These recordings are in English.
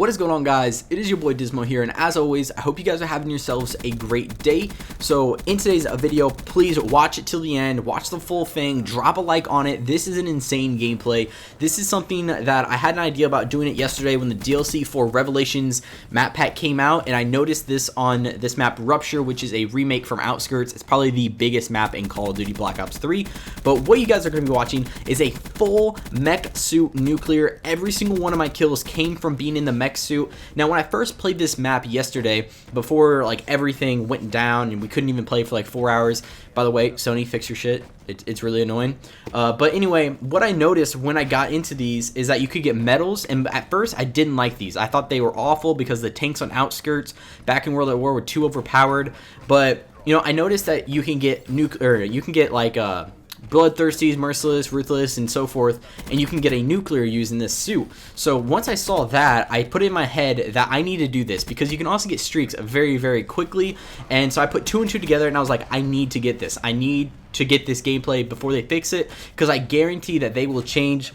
What is going on, guys? It is your boy Dysmo here, and as always, I hope you guys are having yourselves a great day. So in today's video, please watch it till the end, watch the full thing, drop a like on it. This is an insane gameplay. This is something that I had an idea about doing it yesterday when the DLC for Revelations map pack came out, and I noticed this on this map Rupture, which is a remake from Outskirts. It's probably the biggest map in Call of Duty Black Ops 3, but what you guys are going to be watching is a full mech suit nuclear. Every single one of my kills came from being in the mech suit. Now, when I first played this map yesterday, before like everything went down and we couldn't even play for like 4 hours. By the way, Sony, fix your shit. It's really annoying. But anyway, what I noticed when I got into these is that you could get medals, and at first I didn't like these. I thought they were awful because the tanks on Outskirts back in World at War were too overpowered. But you know, I noticed that you can get like bloodthirsty, merciless, ruthless, and so forth, and you can get a nuclear using this suit. So once I saw that, I put in my head that I need to do this because you can also get streaks very, very quickly. And so I put 2 and 2 together, and I was like, I need to get this. I need to get this gameplay before they fix it, because I guarantee that they will change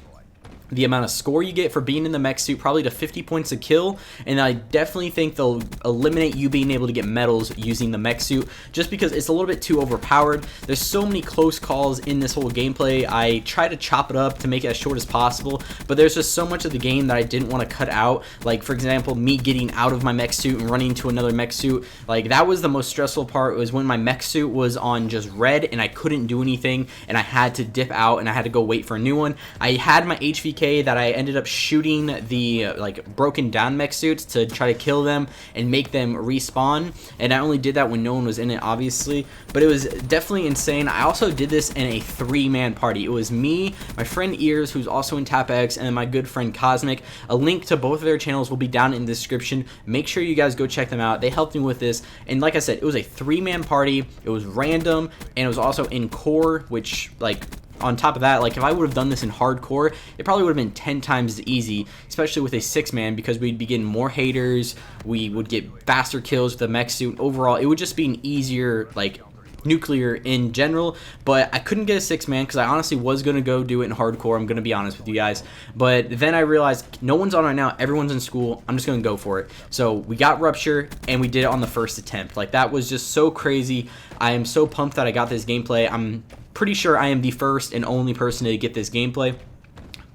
the amount of score you get for being in the mech suit probably to 50 points a kill, and I definitely think they'll eliminate you being able to get medals using the mech suit just because it's a little bit too overpowered. There's so many close calls in this whole gameplay. I try to chop it up to make it as short as possible, but there's just so much of the game that I didn't want to cut out. Like, for example, me getting out of my mech suit and running to another mech suit. Like, that was the most stressful part, was when my mech suit was on just red and I couldn't do anything and I had to dip out and I had to go wait for a new one. I had my HVK that I ended up shooting the like broken down mech suits to try to kill them and make them respawn, and I only did that when no one was in it, obviously, but it was definitely insane. I also did this in a 3-man party. It was me, my friend Ears, who's also in TapX, and then my good friend Cosmic. A link to both of their channels will be down in the description. Make sure you guys go check them out. They helped me with this, and like I said, it was a 3-man party. It was random, and it was also in core, which, like, on top of that, like, if I would have done this in hardcore, it probably would have been 10 times as easy, especially with a 6-man, because we'd be getting more haters, we would get faster kills with the mech suit. Overall, it would just be an easier, like, nuclear in general. But I couldn't get a 6-man because I honestly was going to go do it in hardcore, I'm going to be honest with you guys. But then I realized no one's on right now, everyone's in school, I'm just going to go for it. So we got Rupture, and we did it on the first attempt. Like, that was just so crazy. I am so pumped that I got this gameplay. I'm pretty sure I am the first and only person to get this gameplay.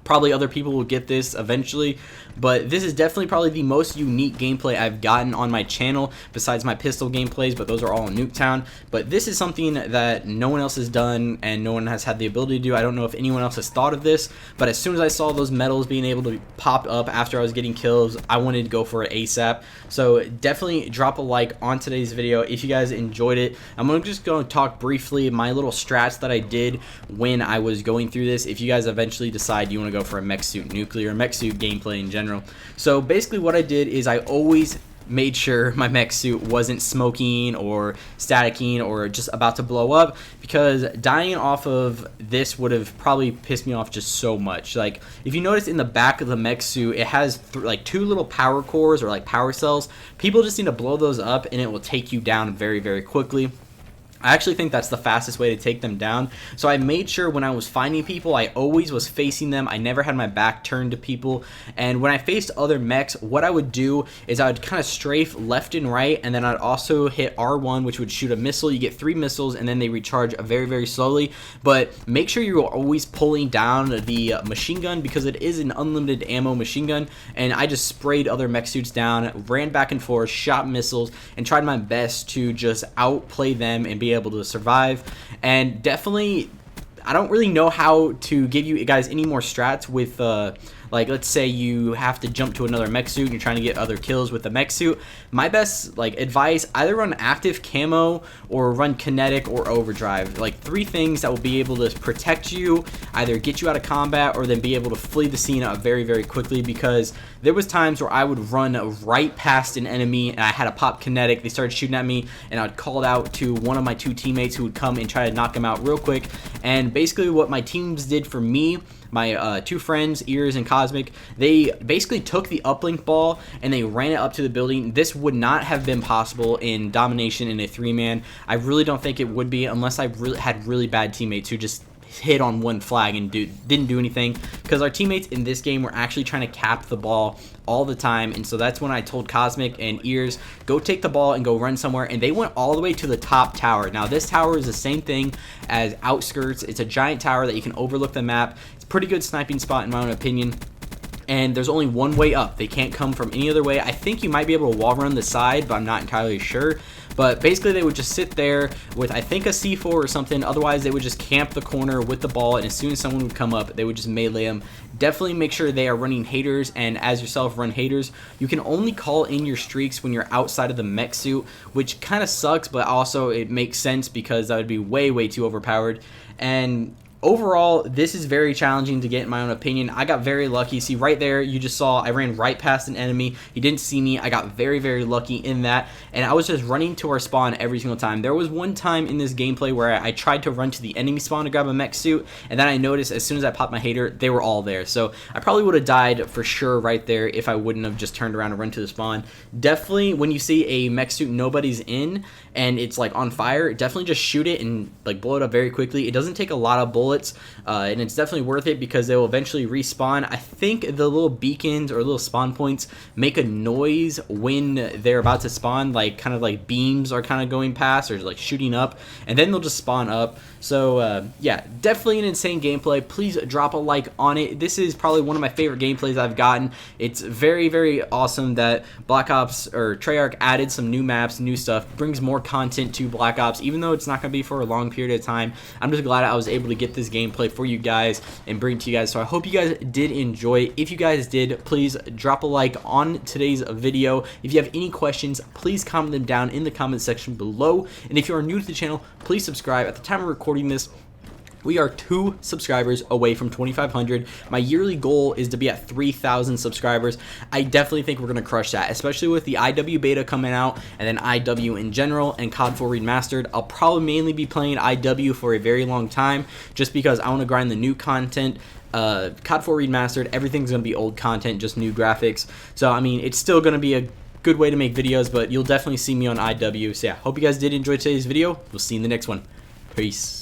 Probably other people will get this eventually, but this is definitely probably the most unique gameplay I've gotten on my channel, besides my pistol gameplays, but those are all in Nuketown. But this is something that no one else has done and no one has had the ability to do. I don't know if anyone else has thought of this, but as soon as I saw those medals being able to pop up after I was getting kills, I wanted to go for it ASAP. So definitely drop a like on today's video if you guys enjoyed it. I'm just going to talk briefly my little strats that I did when I was going through this, if you guys eventually decide you want to go for a mech suit nuclear, mech suit gameplay in general. So basically what I did is I always made sure my mech suit wasn't smoking or staticking or just about to blow up, because dying off of this would have probably pissed me off just so much. Like, if you notice in the back of the mech suit, it has like 2 little power cores or like power cells. People just need to blow those up and it will take you down very, very quickly. I actually think that's the fastest way to take them down. So I made sure when I was finding people, I always was facing them. I never had my back turned to people. And when I faced other mechs, what I would do is I would kind of strafe left and right, and then I'd also hit R1, which would shoot a missile. You get 3 missiles, and then they recharge very, very slowly. But make sure you're always pulling down the machine gun, because it is an unlimited ammo machine gun. And I just sprayed other mech suits down, ran back and forth, shot missiles, and tried my best to just outplay them and be able to survive. And definitely, I don't really know how to give you guys any more strats with like, let's say you have to jump to another mech suit and you're trying to get other kills with the mech suit. My best, like, advice, either run active camo or run kinetic or overdrive. Like, 3 things that will be able to protect you, either get you out of combat or then be able to flee the scene very, very quickly, because there was times where I would run right past an enemy and I had a pop kinetic, they started shooting at me, and I would call out to one of my 2 teammates who would come and try to knock him out real quick. And basically what my teams did for me, my 2 friends, Ears and Cosmic, they basically took the uplink ball and they ran it up to the building. This would not have been possible in domination in a 3-man. I really don't think it would be, unless I really had really bad teammates who just hit on one flag and didn't do anything, because our teammates in this game were actually trying to cap the ball all the time. And so that's when I told Cosmic and Ears, go take the ball and go run somewhere, and they went all the way to the top tower. Now this tower is the same thing as Outskirts. It's a giant tower that you can overlook the map. It's a pretty good sniping spot in my own opinion, and there's only one way up. They can't come from any other way. I think you might be able to wall run the side, but I'm not entirely sure. But basically they would just sit there with, I think, a C4 or something. Otherwise they would just camp the corner with the ball, and as soon as someone would come up, they would just melee them. Definitely make sure they are running haters, and as yourself run haters. You can only call in your streaks when you're outside of the mech suit, which kind of sucks, but also it makes sense because that would be way too overpowered. And overall, this is very challenging to get in my own opinion. I got very lucky. See right there, you just saw I ran right past an enemy. He didn't see me. I got very lucky in that, and I was just running to our spawn every single time. There was one time in this gameplay where I tried to run to the enemy spawn to grab a mech suit, and then I noticed as soon as I popped my hater, they were all there. So I probably would have died for sure right there if I wouldn't have just turned around and run to the spawn. Definitely, when you see a mech suit nobody's in and it's like on fire, definitely just shoot it and like blow it up very quickly. It doesn't take a lot of bullets, and it's definitely worth it because they will eventually respawn. I think the little beacons or little spawn points make a noise when they're about to spawn, like kind of like beams are kind of going past or like shooting up, and then they'll just spawn up. So yeah, definitely an insane gameplay. Please drop a like on it. This is probably one of my favorite gameplays I've gotten. It's very awesome that Black Ops or Treyarch added some new maps, new stuff, brings more content to Black Ops, even though it's not going to be for a long period of time. I'm just glad I was able to get this gameplay for you guys and bring it to you guys. So I hope you guys did enjoy. If you guys did, please drop a like on today's video. If you have any questions, please comment them down in the comment section below. And if you are new to the channel, please subscribe. At the time of recording this, we are 2 subscribers away from 2,500. My yearly goal is to be at 3,000 subscribers. I definitely think we're going to crush that, especially with the IW beta coming out, and then IW in general, and COD 4 Remastered. I'll probably mainly be playing IW for a very long time, just because I want to grind the new content. COD 4 Remastered, everything's going to be old content, just new graphics. So, I mean, it's still going to be a good way to make videos, but you'll definitely see me on IW. So, yeah, hope you guys did enjoy today's video. We'll see you in the next one. Peace.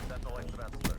That's the length of